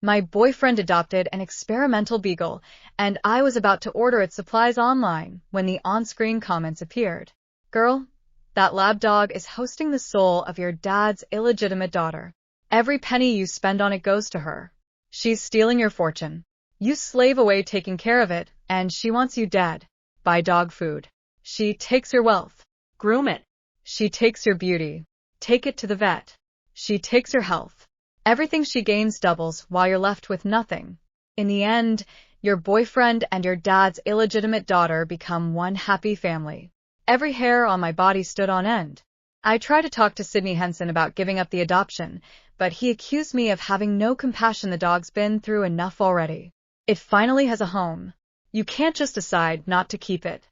My boyfriend adopted an experimental beagle, and I was about to order its supplies online when the on-screen comments appeared. Girl, that lab dog is hosting the soul of your dad's illegitimate daughter. Every penny you spend on it goes to her. She's stealing your fortune. You slave away taking care of it, and she wants you dead. Buy dog food. She takes your wealth. Groom it. She takes your beauty. Take it to the vet. She takes your health. Everything she gains doubles while you're left with nothing. In the end, your boyfriend and your dad's illegitimate daughter become one happy family. Every hair on my body stood on end. I tried to talk to Sydney Henson about giving up the adoption, but he accused me of having no compassion. The dog's been through enough already. It finally has a home. You can't just decide not to keep it.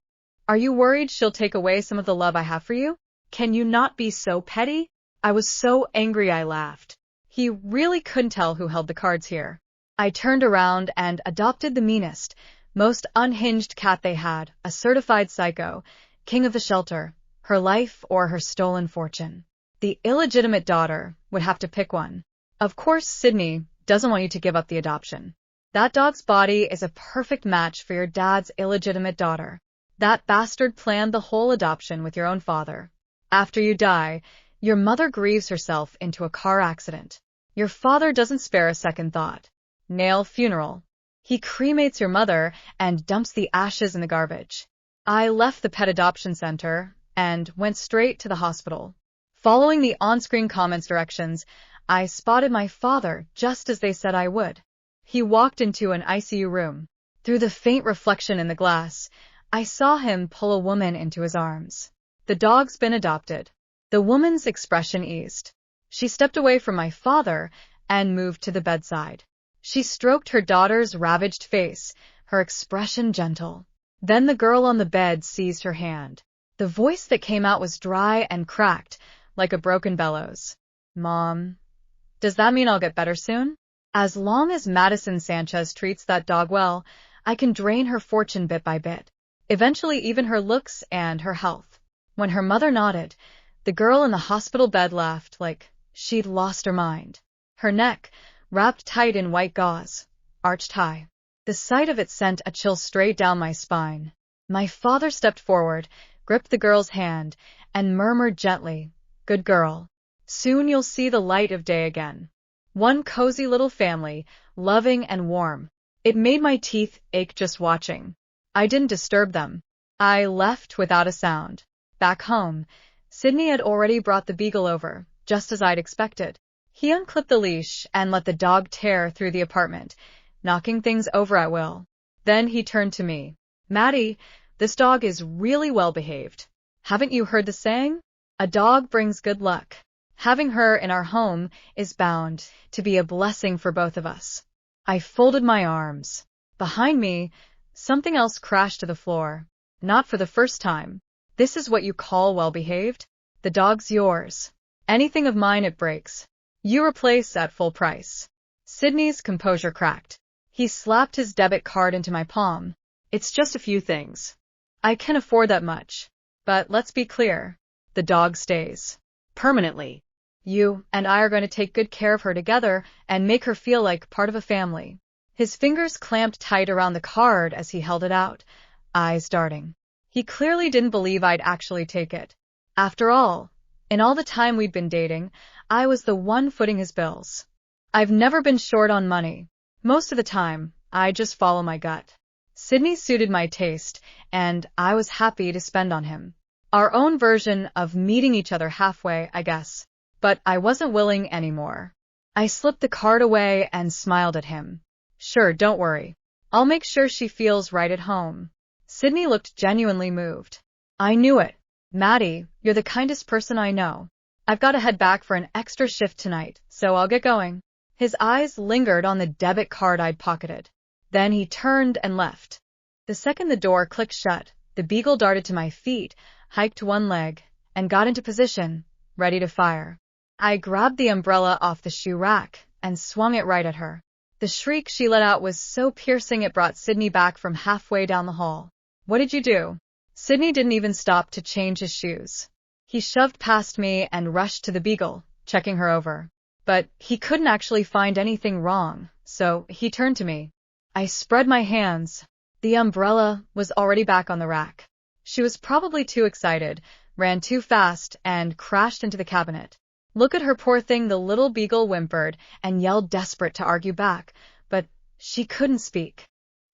Are you worried she'll take away some of the love I have for you? Can you not be so petty? I was so angry I laughed. He really couldn't tell who held the cards here. I turned around and adopted the meanest, most unhinged cat they had, a certified psycho, king of the shelter, her life or her stolen fortune. The illegitimate daughter would have to pick one. Of course, Sydney doesn't want you to give up the adoption. That dog's body is a perfect match for your dad's illegitimate daughter. That bastard planned the whole adoption with your own father. After you die, your mother grieves herself into a car accident. Your father doesn't spare a second thought. Nail funeral. He cremates your mother and dumps the ashes in the garbage. I left the pet adoption center and went straight to the hospital. Following the on-screen comments directions, I spotted my father just as they said I would. He walked into an ICU room. Through the faint reflection in the glass, I saw him pull a woman into his arms. The dog's been adopted. The woman's expression eased. She stepped away from my father and moved to the bedside. She stroked her daughter's ravaged face, her expression gentle. Then the girl on the bed seized her hand. The voice that came out was dry and cracked, like a broken bellows. Mom, does that mean I'll get better soon? As long as Madison Sanchez treats that dog well, I can drain her fortune bit by bit. Eventually even her looks and her health. When her mother nodded, the girl in the hospital bed laughed like she'd lost her mind. Her neck, wrapped tight in white gauze, arched high. The sight of it sent a chill straight down my spine. My father stepped forward, gripped the girl's hand, and murmured gently, "Good girl. Soon you'll see the light of day again." One cozy little family, loving and warm. It made my teeth ache just watching. I didn't disturb them. I left without a sound. Back home, Sydney had already brought the beagle over, just as I'd expected. He unclipped the leash and let the dog tear through the apartment, knocking things over at will. Then he turned to me. "Maddie, this dog is really well behaved. Haven't you heard the saying? A dog brings good luck. Having her in our home is bound to be a blessing for both of us." I folded my arms. Behind me, something else crashed to the floor. Not for the first time. This is what you call well-behaved? The dog's yours. Anything of mine it breaks. You replace at full price. Sydney's composure cracked. He slapped his debit card into my palm. "It's just a few things. I can afford that much. But let's be clear. The dog stays. Permanently. You and I are going to take good care of her together and make her feel like part of a family." His fingers clamped tight around the card as he held it out, eyes darting. He clearly didn't believe I'd actually take it. After all, in all the time we'd been dating, I was the one footing his bills. I've never been short on money. Most of the time, I just follow my gut. Sydney suited my taste, and I was happy to spend on him. Our own version of meeting each other halfway, I guess. But I wasn't willing anymore. I slipped the card away and smiled at him. "Sure, don't worry. I'll make sure she feels right at home." Sydney looked genuinely moved. "I knew it. Maddie, you're the kindest person I know. I've got to head back for an extra shift tonight, so I'll get going." His eyes lingered on the debit card I'd pocketed. Then he turned and left. The second the door clicked shut, the beagle darted to my feet, hiked one leg, and got into position, ready to fire. I grabbed the umbrella off the shoe rack and swung it right at her. The shriek she let out was so piercing it brought Sydney back from halfway down the hall. "What did you do?" Sydney didn't even stop to change his shoes. He shoved past me and rushed to the beagle, checking her over. but he couldn't actually find anything wrong, so he turned to me. I spread my hands. The umbrella was already back on the rack. She was probably too excited, ran too fast, and crashed into the cabinet. Look at her, poor thing, the little beagle whimpered and yelled, desperate to argue back, but she couldn't speak.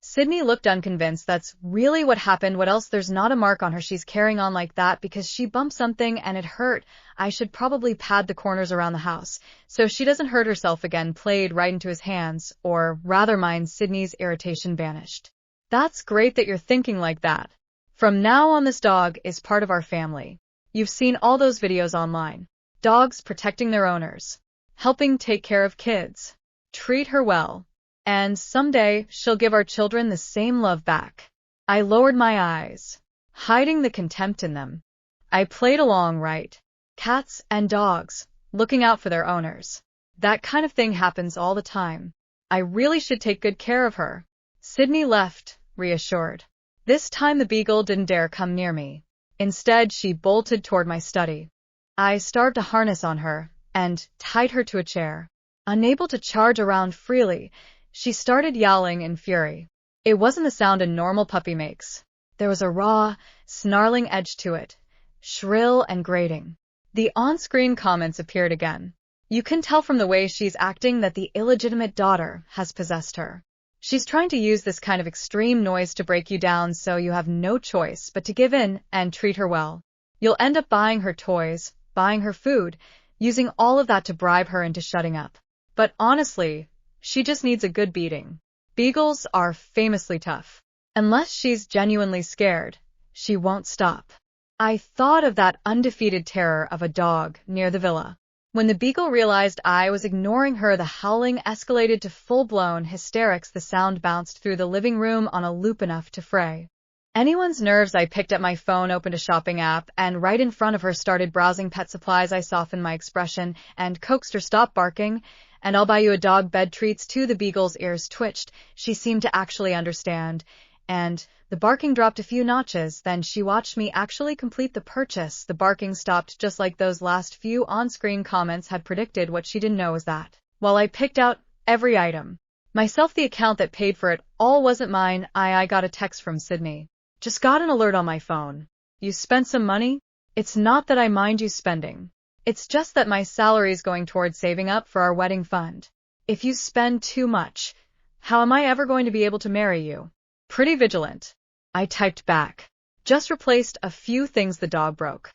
Sydney looked unconvinced. That's really what happened. What else? There's not a mark on her. She's carrying on like that because she bumped something and it hurt. I should probably pad the corners around the house so she doesn't hurt herself again. Played right into his hands, or rather mine. Sydney's irritation vanished. That's great that you're thinking like that. From now on, this dog is part of our family. You've seen all those videos online. Dogs protecting their owners, helping take care of kids. Treat her well. And someday she'll give our children the same love back. I lowered my eyes, hiding the contempt in them. I played along, right? Cats and dogs, looking out for their owners. That kind of thing happens all the time. I really should take good care of her. Sydney left, reassured. This time the beagle didn't dare come near me. Instead, she bolted toward my study. I started a harness on her and tied her to a chair. Unable to charge around freely, she started yowling in fury. It wasn't the sound a normal puppy makes. There was a raw, snarling edge to it, shrill and grating. The on-screen comments appeared again. You can tell from the way she's acting that the illegitimate daughter has possessed her. She's trying to use this kind of extreme noise to break you down, so you have no choice but to give in and treat her well. You'll end up buying her toys, buying her food, using all of that to bribe her into shutting up. But honestly, she just needs a good beating. Beagles are famously tough. Unless she's genuinely scared, she won't stop. I thought of that undefeated terror of a dog near the villa. When the beagle realized I was ignoring her, the howling escalated to full-blown hysterics. The sound bounced through the living room on a loop enough to fray anyone's nerves. I picked up my phone, opened a shopping app, and right in front of her started browsing pet supplies. I softened my expression and coaxed her, stop barking, and I'll buy you a dog bed, treats too. The beagle's ears twitched. She seemed to actually understand, and the barking dropped a few notches. Then she watched me actually complete the purchase. The barking stopped, just like those last few on-screen comments had predicted. What she didn't know was that, while I picked out every item, myself, the account that paid for it all wasn't mine. I got a text from Sydney. Just got an alert on my phone. You spent some money? It's not that I mind you spending. It's just that my salary's going towards saving up for our wedding fund. If you spend too much, how am I ever going to be able to marry you? Pretty vigilant. I typed back. Just replaced a few things the dog broke.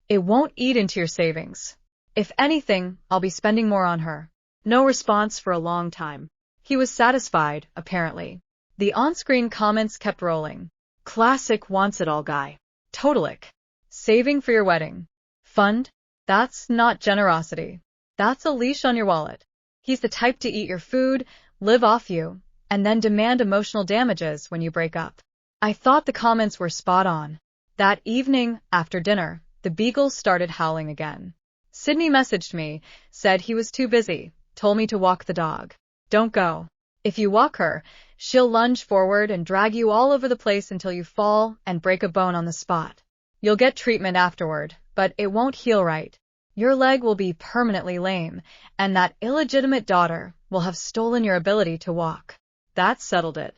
It won't eat into your savings. If anything, I'll be spending more on her. No response for a long time. He was satisfied, apparently. The on-screen comments kept rolling. Classic wants-it-all guy. Totalic. Saving for your wedding fund? That's not generosity. That's a leash on your wallet. He's the type to eat your food, live off you, and then demand emotional damages when you break up. I thought the comments were spot on. That evening, after dinner, the beagle started howling again. Sydney messaged me, said he was too busy, told me to walk the dog. Don't go. If you walk her, she'll lunge forward and drag you all over the place until you fall and break a bone on the spot. You'll get treatment afterward, but it won't heal right. Your leg will be permanently lame, and that illegitimate daughter will have stolen your ability to walk. That settled it.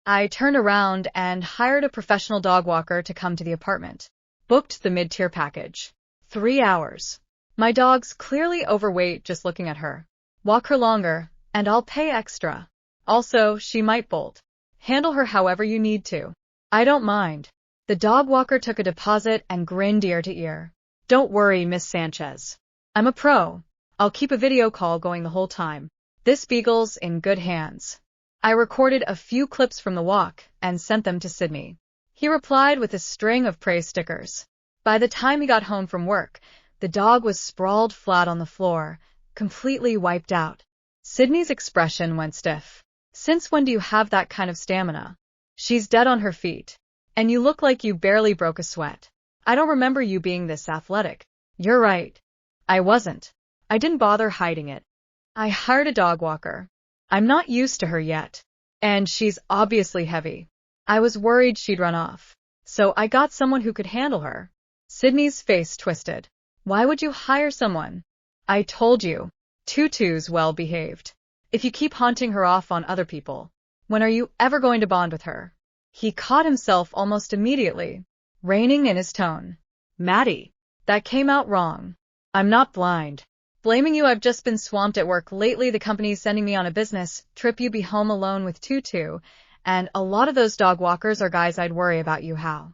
I turned around and hired a professional dog walker to come to the apartment. Booked the mid-tier package. 3 hours. My dog's clearly overweight just looking at her. Walk her longer, and I'll pay extra. Also, she might bolt. Handle her however you need to. I don't mind. The dog walker took a deposit and grinned ear to ear. Don't worry, Miss Sanchez. I'm a pro. I'll keep a video call going the whole time. This beagle's in good hands. I recorded a few clips from the walk and sent them to Sydney. He replied with a string of praise stickers. By the time he got home from work, the dog was sprawled flat on the floor, completely wiped out. Sydney's expression went stiff. Since when do you have that kind of stamina? She's dead on her feet. And you look like you barely broke a sweat. I don't remember you being this athletic. You're right. I wasn't. I didn't bother hiding it. I hired a dog walker. I'm not used to her yet. And she's obviously heavy. I was worried she'd run off. So I got someone who could handle her. Sydney's face twisted. Why would you hire someone? I told you. Tutu's well behaved. If you keep haunting her off on other people, when are you ever going to bond with her? He caught himself almost immediately, reining in his tone. Maddie, that came out wrong. I'm not blind. Blaming you, I've just been swamped at work lately. The company's sending me on a business trip. You be home alone with Tutu, and a lot of those dog walkers are guys I'd worry about. You how?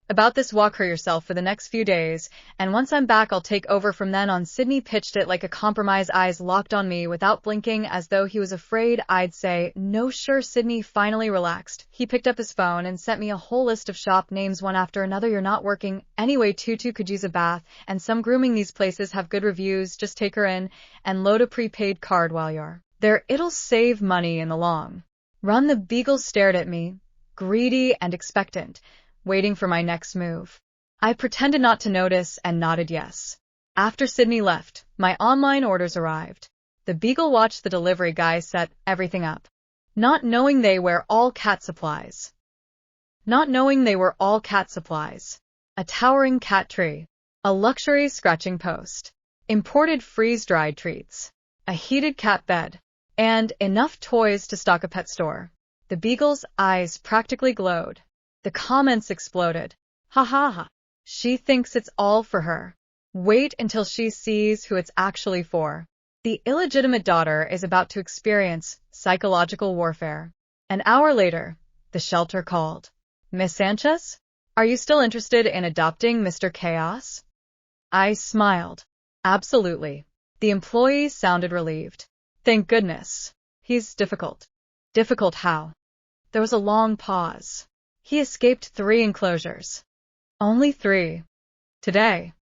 About this, walk her yourself for the next few days, and once I'm back I'll take over from then on. Sydney pitched it like a compromise, eyes locked on me without blinking as though he was afraid I'd say no. Sure. Sydney finally relaxed. He picked up his phone and sent me a whole list of shop names one after another. You're not working anyway. Tutu could use a bath and some grooming. These places have good reviews. Just take her in and load a prepaid card while you're there. It'll save money in the long run. The beagle stared at me, greedy and expectant, waiting for my next move. I pretended not to notice and nodded yes. After Sydney left, my online orders arrived. The beagle watched the delivery guy set everything up, not knowing they were all cat supplies. A towering cat tree, a luxury scratching post, imported freeze-dried treats, a heated cat bed, and enough toys to stock a pet store. The beagle's eyes practically glowed. The comments exploded. Ha ha ha. She thinks it's all for her. Wait until she sees who it's actually for. The illegitimate daughter is about to experience psychological warfare. An hour later, the shelter called. Miss Sanchez? Are you still interested in adopting Mr. Chaos? I smiled. Absolutely. The employee sounded relieved. Thank goodness. He's difficult. Difficult how? There was a long pause. He escaped 3 enclosures. Only 3. Today.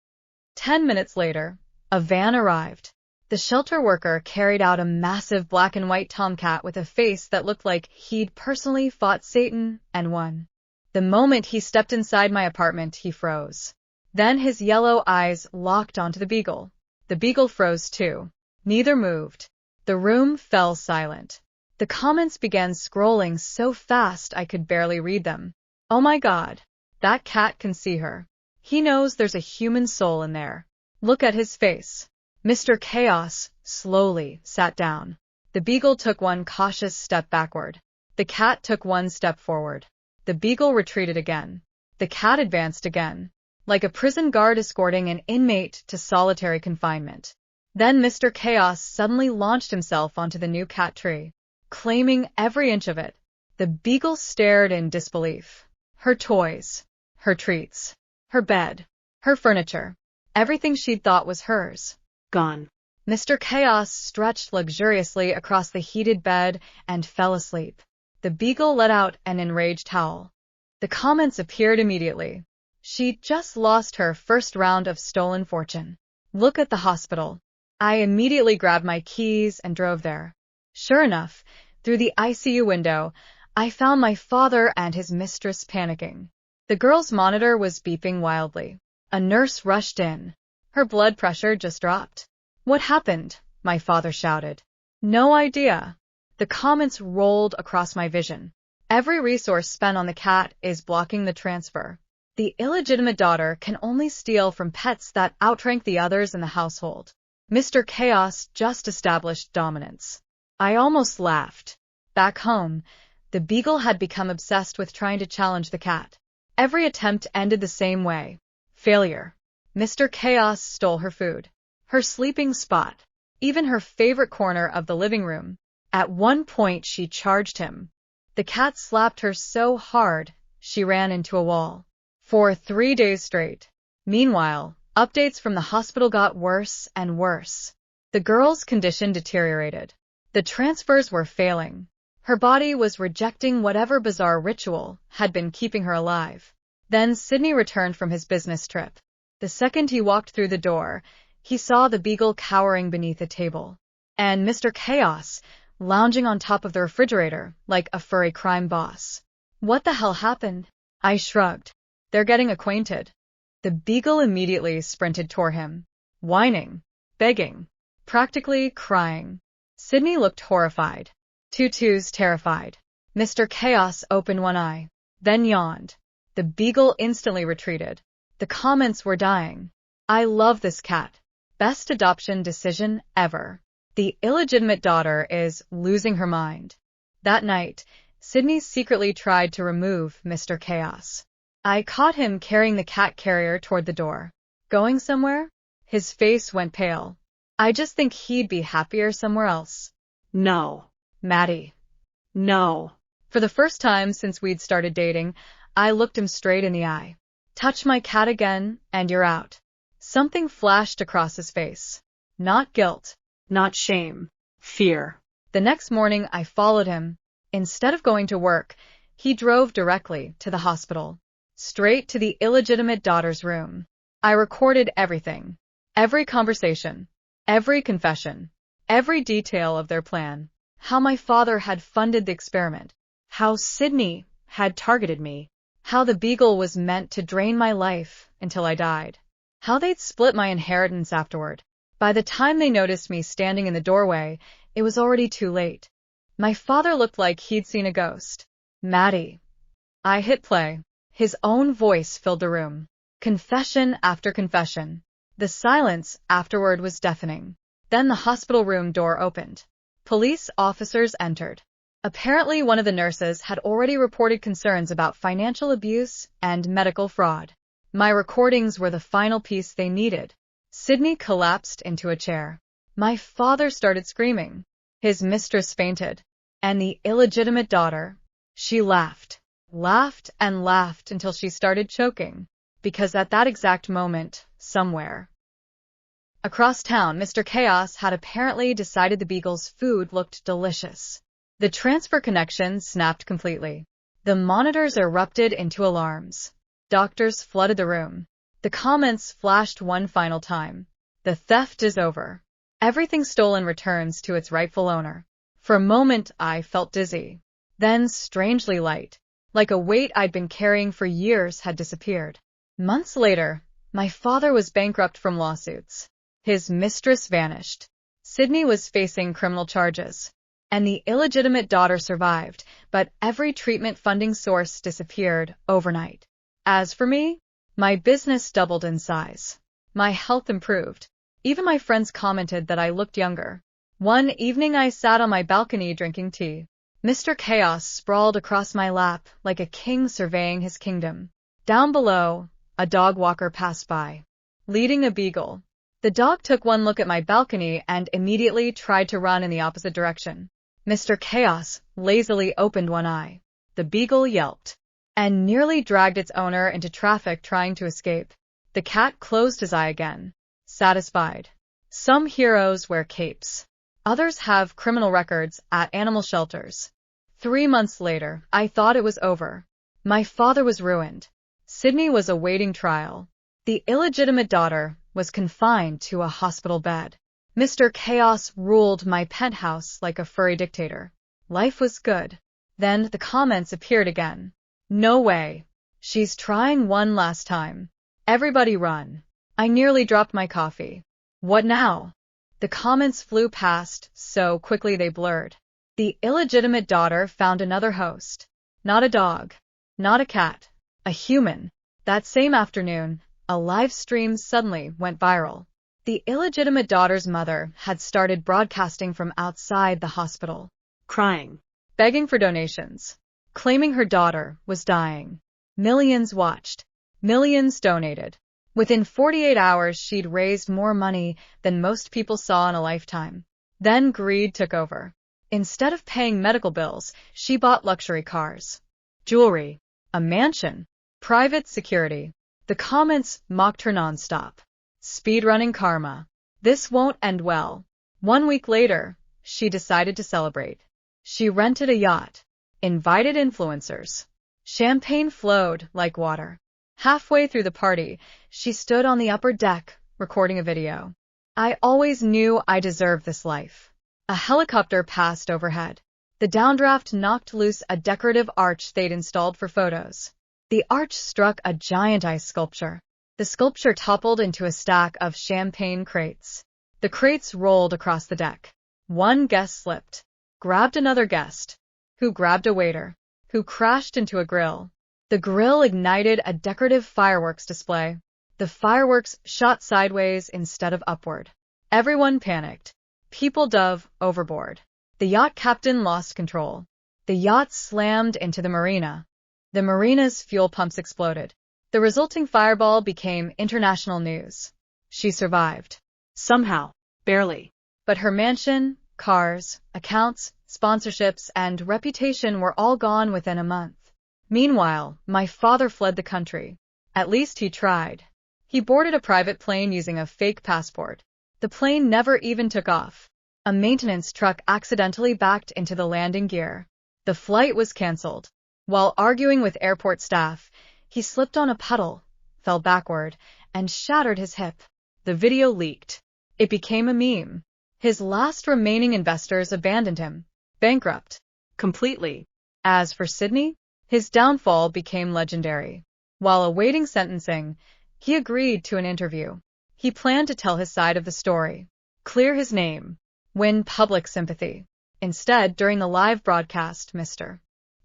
10 minutes later, a van arrived. The shelter worker carried out a massive black and white tomcat with a face that looked like he'd personally fought Satan and won. The moment he stepped inside my apartment, he froze. Then his yellow eyes locked onto the beagle. The beagle froze too. Neither moved. The room fell silent. The comments began scrolling so fast I could barely read them. Oh my God, that cat can see her. He knows there's a human soul in there. Look at his face. Mr. Chaos slowly sat down. The beagle took one cautious step backward. The cat took one step forward. The beagle retreated again. The cat advanced again, like a prison guard escorting an inmate to solitary confinement. Then Mr. Chaos suddenly launched himself onto the new cat tree, claiming every inch of it. The beagle stared in disbelief. Her toys, her treats, her bed, her furniture, everything she'd thought was hers, gone. Mr. Chaos stretched luxuriously across the heated bed and fell asleep. The beagle let out an enraged howl. The comments appeared immediately. She'd just lost her first round of stolen fortune. Look at the hospital. I immediately grabbed my keys and drove there. Sure enough, through the ICU window, I found my father and his mistress panicking. The girl's monitor was beeping wildly. A nurse rushed in. Her blood pressure just dropped. What happened? My father shouted. No idea. The comments rolled across my vision. Every resource spent on the cat is blocking the transfer. The illegitimate daughter can only steal from pets that outrank the others in the household. Mr. Chaos just established dominance. I almost laughed. Back home, the beagle had become obsessed with trying to challenge the cat. Every attempt ended the same way. Failure. Mr. Chaos stole her food, her sleeping spot, even her favorite corner of the living room. At one point, she charged him. The cat slapped her so hard, she ran into a wall. For 3 days straight. Meanwhile, updates from the hospital got worse and worse. The girl's condition deteriorated. The transfers were failing. Her body was rejecting whatever bizarre ritual had been keeping her alive. Then Sydney returned from his business trip. The second he walked through the door, he saw the beagle cowering beneath a table, and Mr. Chaos lounging on top of the refrigerator like a furry crime boss. What the hell happened? I shrugged. They're getting acquainted. The beagle immediately sprinted toward him, whining, begging, practically crying. Sydney looked horrified. Tutu's terrified. Mr. Chaos opened one eye, then yawned. The beagle instantly retreated. The comments were dying. I love this cat. Best adoption decision ever. The illegitimate daughter is losing her mind. That night, Sydney secretly tried to remove Mr. Chaos. I caught him carrying the cat carrier toward the door. Going somewhere? His face went pale. I just think he'd be happier somewhere else. No. Maddie. No. For the first time since we'd started dating, I looked him straight in the eye. Touch my cat again, and you're out. Something flashed across his face. Not guilt. Not shame. Fear. The next morning, I followed him. Instead of going to work, he drove directly to the hospital. Straight to the illegitimate daughter's room. I recorded everything. Every conversation. Every confession. Every detail of their plan. How my father had funded the experiment. How Sydney had targeted me. How the beagle was meant to drain my life until I died. How they'd split my inheritance afterward. By the time they noticed me standing in the doorway, it was already too late. My father looked like he'd seen a ghost. Maddie. I hit play. His own voice filled the room. Confession after confession. The silence afterward was deafening. Then the hospital room door opened. Police officers entered. Apparently, one of the nurses had already reported concerns about financial abuse and medical fraud. My recordings were the final piece they needed. Sydney collapsed into a chair. My father started screaming. His mistress fainted. And the illegitimate daughter, she laughed. Laughed and laughed until she started choking. Because at that exact moment, somewhere across town, Mr. Chaos had apparently decided the beagle's food looked delicious. The transfer connection snapped completely. The monitors erupted into alarms. Doctors flooded the room. The comments flashed one final time. The theft is over. Everything stolen returns to its rightful owner. For a moment, I felt dizzy. Then, strangely light. Like a weight I'd been carrying for years had disappeared. Months later, my father was bankrupt from lawsuits. His mistress vanished. Sydney was facing criminal charges. And the illegitimate daughter survived, but every treatment funding source disappeared overnight. As for me, my business doubled in size. My health improved. Even my friends commented that I looked younger. One evening I sat on my balcony drinking tea. Mr. Chaos sprawled across my lap like a king surveying his kingdom. Down below, a dog walker passed by, leading a beagle. The dog took one look at my balcony and immediately tried to run in the opposite direction. Mr. Chaos lazily opened one eye. The beagle yelped and nearly dragged its owner into traffic trying to escape. The cat closed his eye again, satisfied. Some heroes wear capes. Others have criminal records at animal shelters. 3 months later, I thought it was over. My father was ruined. Sydney was awaiting trial. The illegitimate daughter was confined to a hospital bed. Mr. Chaos ruled my penthouse like a furry dictator. Life was good. Then the comments appeared again. No way. She's trying one last time. Everybody run. I nearly dropped my coffee. What now? The comments flew past, so quickly they blurred. The illegitimate daughter found another host. Not a dog. Not a cat. A human. That same afternoon, a live stream suddenly went viral. The illegitimate daughter's mother had started broadcasting from outside the hospital. Crying. Begging for donations. Claiming her daughter was dying. Millions watched. Millions donated. Within 48 hours, she'd raised more money than most people saw in a lifetime. Then greed took over. Instead of paying medical bills, she bought luxury cars, jewelry, a mansion, private security. The comments mocked her nonstop. Speedrunning karma. This won't end well. 1 week later, she decided to celebrate. She rented a yacht, invited influencers. Champagne flowed like water. Halfway through the party, she stood on the upper deck, recording a video. I always knew I deserved this life. A helicopter passed overhead. The downdraft knocked loose a decorative arch they'd installed for photos. The arch struck a giant ice sculpture. The sculpture toppled into a stack of champagne crates. The crates rolled across the deck. One guest slipped, grabbed another guest, who grabbed a waiter, who crashed into a grill. The grill ignited a decorative fireworks display. The fireworks shot sideways instead of upward. Everyone panicked. People dove overboard. The yacht captain lost control. The yacht slammed into the marina. The marina's fuel pumps exploded. The resulting fireball became international news. She survived. Somehow. Barely. But her mansion, cars, accounts, sponsorships, and reputation were all gone within a month. Meanwhile, my father fled the country. At least he tried. He boarded a private plane using a fake passport. The plane never even took off. A maintenance truck accidentally backed into the landing gear. The flight was canceled. While arguing with airport staff, he slipped on a puddle, fell backward, and shattered his hip. The video leaked. It became a meme. His last remaining investors abandoned him, bankrupt. Completely. As for Sydney, his downfall became legendary. While awaiting sentencing, he agreed to an interview. He planned to tell his side of the story, clear his name, win public sympathy. Instead, during the live broadcast, Mr.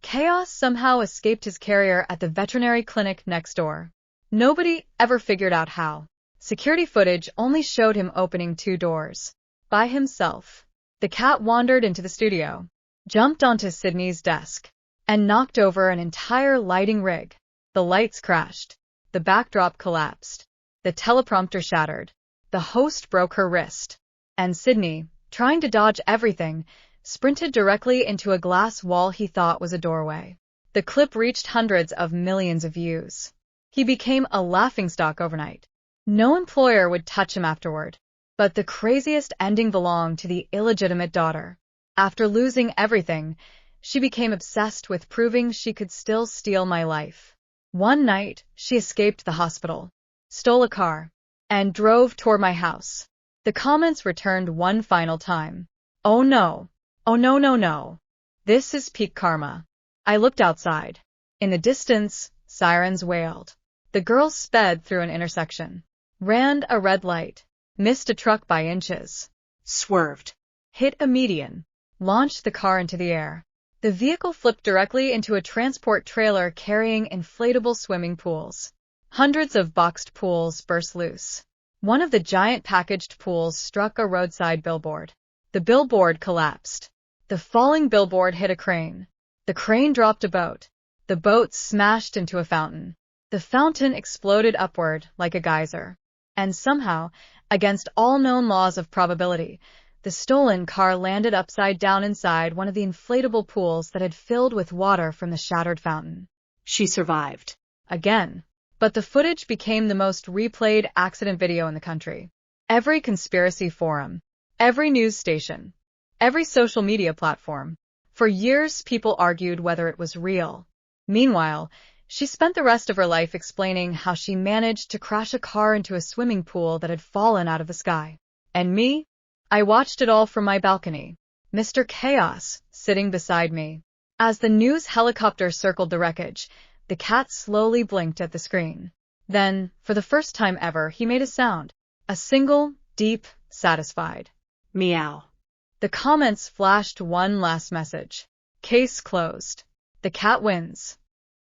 Chaos somehow escaped his carrier at the veterinary clinic next door. Nobody ever figured out how. Security footage only showed him opening 2 doors. By himself. The cat wandered into the studio, jumped onto Sydney's desk, and knocked over an entire lighting rig. The lights crashed. The backdrop collapsed. The teleprompter shattered. The host broke her wrist. And Sydney, trying to dodge everything, sprinted directly into a glass wall he thought was a doorway. The clip reached hundreds of millions of views. He became a laughingstock overnight. No employer would touch him afterward. But the craziest ending belonged to the illegitimate daughter. After losing everything, she became obsessed with proving she could still steal my life. One night, she escaped the hospital, stole a car, and drove toward my house. The comments returned one final time. Oh no. Oh no no no. This is peak karma. I looked outside. In the distance, sirens wailed. The girl sped through an intersection, ran a red light, missed a truck by inches, Swerved. hit a median, launched the car into the air. The vehicle flipped directly into a transport trailer carrying inflatable swimming pools. Hundreds of boxed pools burst loose. One of the giant packaged pools struck a roadside billboard. The billboard collapsed. The falling billboard hit a crane. The crane dropped a boat. The boat smashed into a fountain. The fountain exploded upward like a geyser. And somehow, against all known laws of probability, the stolen car landed upside down inside one of the inflatable pools that had filled with water from the shattered fountain. She survived. Again. But the footage became the most replayed accident video in the country. Every conspiracy forum, every news station, every social media platform. For years, people argued whether it was real. Meanwhile, she spent the rest of her life explaining how she managed to crash a car into a swimming pool that had fallen out of the sky. And me? I watched it all from my balcony, Mr. Chaos sitting beside me. As the news helicopter circled the wreckage, the cat slowly blinked at the screen. Then, for the first time ever, he made a sound. A single, deep, satisfied Meow. The comments flashed one last message. Case closed. The cat wins.